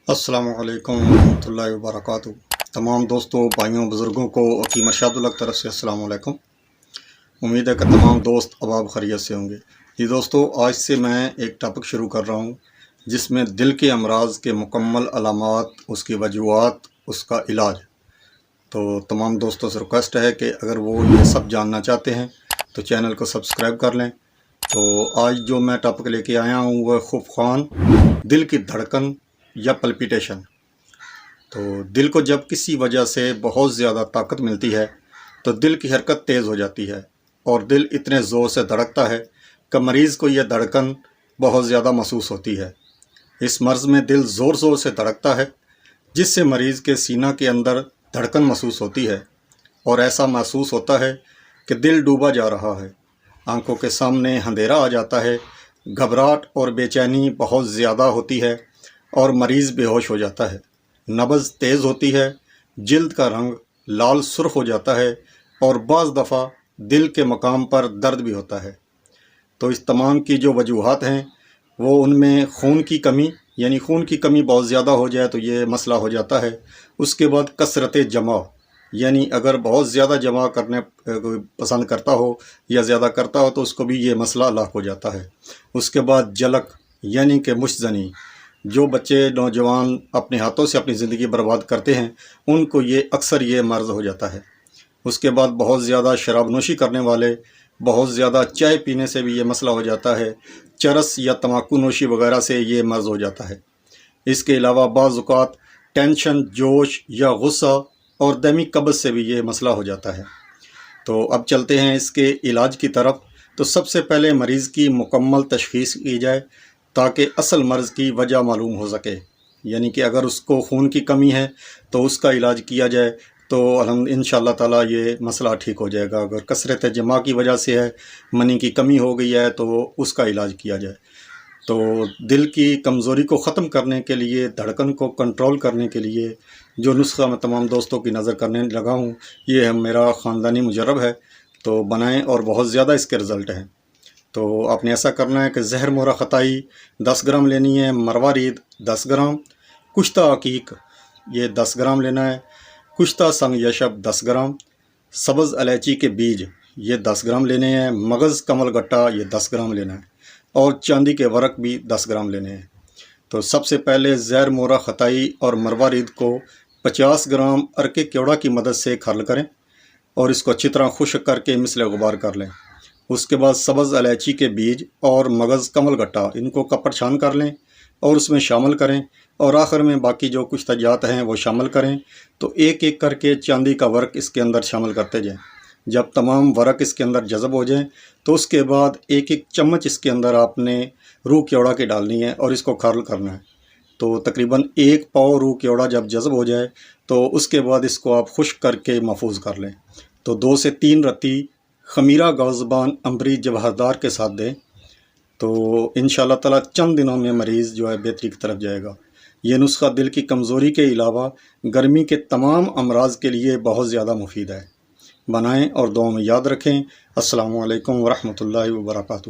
السلام علیکم ورحمۃ اللہ وبرکاتہ۔ تمام دوستوں، بھائیوں، بزرگوں کو حکیم ارشاد الحق طرف سے السلام علیکم۔ امید ہے کہ تمام دوست اباب خیریت سے ہوں گے۔ جی دوستو، آج سے میں ایک ٹاپک شروع کر رہا ہوں جس میں دل کے امراض کے مکمل علامات، اس کی وجوہات، اس کا علاج۔ تو تمام دوستوں سے ریکویسٹ ہے کہ اگر وہ یہ سب جاننا چاہتے ہیں تو چینل کو سبسکرائب کر لیں۔ تو آج جو میں ٹاپک لے کے آیا ہوں وہ خفقان، دل کی دھڑکن یا پلپیٹیشن۔ تو دل کو جب کسی وجہ سے بہت زیادہ طاقت ملتی ہے تو دل کی حرکت تیز ہو جاتی ہے اور دل اتنے زور سے دھڑکتا ہے کہ مریض کو یہ دھڑکن بہت زیادہ محسوس ہوتی ہے۔ اس مرض میں دل زور زور سے دھڑکتا ہے جس سے مریض کے سینہ کے اندر دھڑکن محسوس ہوتی ہے اور ایسا محسوس ہوتا ہے کہ دل ڈوبا جا رہا ہے، آنکھوں کے سامنے اندھیرا آ جاتا ہے، گھبراہٹ اور بے چینی بہت زیادہ ہوتی ہے اور مریض بے ہوش ہو جاتا ہے، نبض تیز ہوتی ہے، جلد کا رنگ لال سرخ ہو جاتا ہے اور بعض دفعہ دل کے مقام پر درد بھی ہوتا ہے۔ تو اس تمام کی جو وجوہات ہیں وہ ان میں خون کی کمی، یعنی خون کی کمی بہت زیادہ ہو جائے تو یہ مسئلہ ہو جاتا ہے۔ اس کے بعد کثرت جمع، یعنی اگر بہت زیادہ جمع کرنے پسند کرتا ہو یا زیادہ کرتا ہو تو اس کو بھی یہ مسئلہ لاحق ہو جاتا ہے۔ اس کے بعد جلک، یعنی کہ مشت-زنی، جو بچے نوجوان اپنے ہاتھوں سے اپنی زندگی برباد کرتے ہیں ان کو یہ اکثر یہ مرض ہو جاتا ہے۔ اس کے بعد بہت زیادہ شراب نوشی کرنے والے، بہت زیادہ چائے پینے سے بھی یہ مسئلہ ہو جاتا ہے، چرس یا تمباکو نوشی وغیرہ سے یہ مرض ہو جاتا ہے۔ اس کے علاوہ بعض اوقات ٹینشن، جوش یا غصہ اور دائمی قبض سے بھی یہ مسئلہ ہو جاتا ہے۔ تو اب چلتے ہیں اس کے علاج کی طرف۔ تو سب سے پہلے مریض کی مکمل تشخیص کی جائے تاکہ اصل مرض کی وجہ معلوم ہو سکے، یعنی کہ اگر اس کو خون کی کمی ہے تو اس کا علاج کیا جائے تو انشاءاللہ تعالیٰ یہ مسئلہ ٹھیک ہو جائے گا۔ اگر کثرت جمع کی وجہ سے ہے، منی کی کمی ہو گئی ہے تو اس کا علاج کیا جائے۔ تو دل کی کمزوری کو ختم کرنے کے لیے، دھڑکن کو کنٹرول کرنے کے لیے جو نسخہ میں تمام دوستوں کی نظر کرنے لگا ہوں، یہ میرا خاندانی مجرب ہے، تو بنائیں اور بہت زیادہ اس کے رزلٹ ہیں۔ تو آپ نے ایسا کرنا ہے کہ زہر مورا خطائی 10 گرام لینی ہے، مروارید 10 گرام، کشتہ عقیق یہ 10 گرام لینا ہے، کشتہ سنگ یشب 10 گرام، سبز الائچی کے بیج یہ 10 گرام لینے ہیں، مغز کمل گٹا یہ 10 گرام لینا ہے اور چاندی کے ورق بھی 10 گرام لینے ہیں۔ تو سب سے پہلے زہر مورا خطائی اور مروارید کو 50 گرام عرق کیوڑا کی مدد سے کھرل کریں اور اس کو اچھی طرح خشک کر کے مثل غبار کر لیں۔ اس کے بعد سبز الائچی کے بیج اور مغز کمل گٹا ان کو کپڑ چھان کر لیں اور اس میں شامل کریں اور آخر میں باقی جو کچھ تجزیات ہیں وہ شامل کریں۔ تو ایک ایک کر کے چاندی کا ورق اس کے اندر شامل کرتے جائیں۔ جب تمام ورق اس کے اندر جذب ہو جائیں تو اس کے بعد ایک ایک چمچ اس کے اندر آپ نے روح کیوڑا کی ڈالنی ہے اور اس کو کھرل کرنا ہے۔ تو تقریباً 1 پاؤ روح کیوڑا جب جذب ہو جائے تو اس کے بعد اس کو آپ خشک کر کے محفوظ کر لیں۔ تو 2 سے 3 رتی خمیرہ گوزبان امبری جواہردار کے ساتھ دیں تو انشاءاللہ تعالیٰ چند دنوں میں مریض جو ہے بہتری کی طرف جائے گا۔ یہ نسخہ دل کی کمزوری کے علاوہ گرمی کے تمام امراض کے لیے بہت زیادہ مفید ہے۔ بنائیں اور دعاؤں میں یاد رکھیں۔ السلام علیکم ورحمۃ اللہ وبرکاتہ۔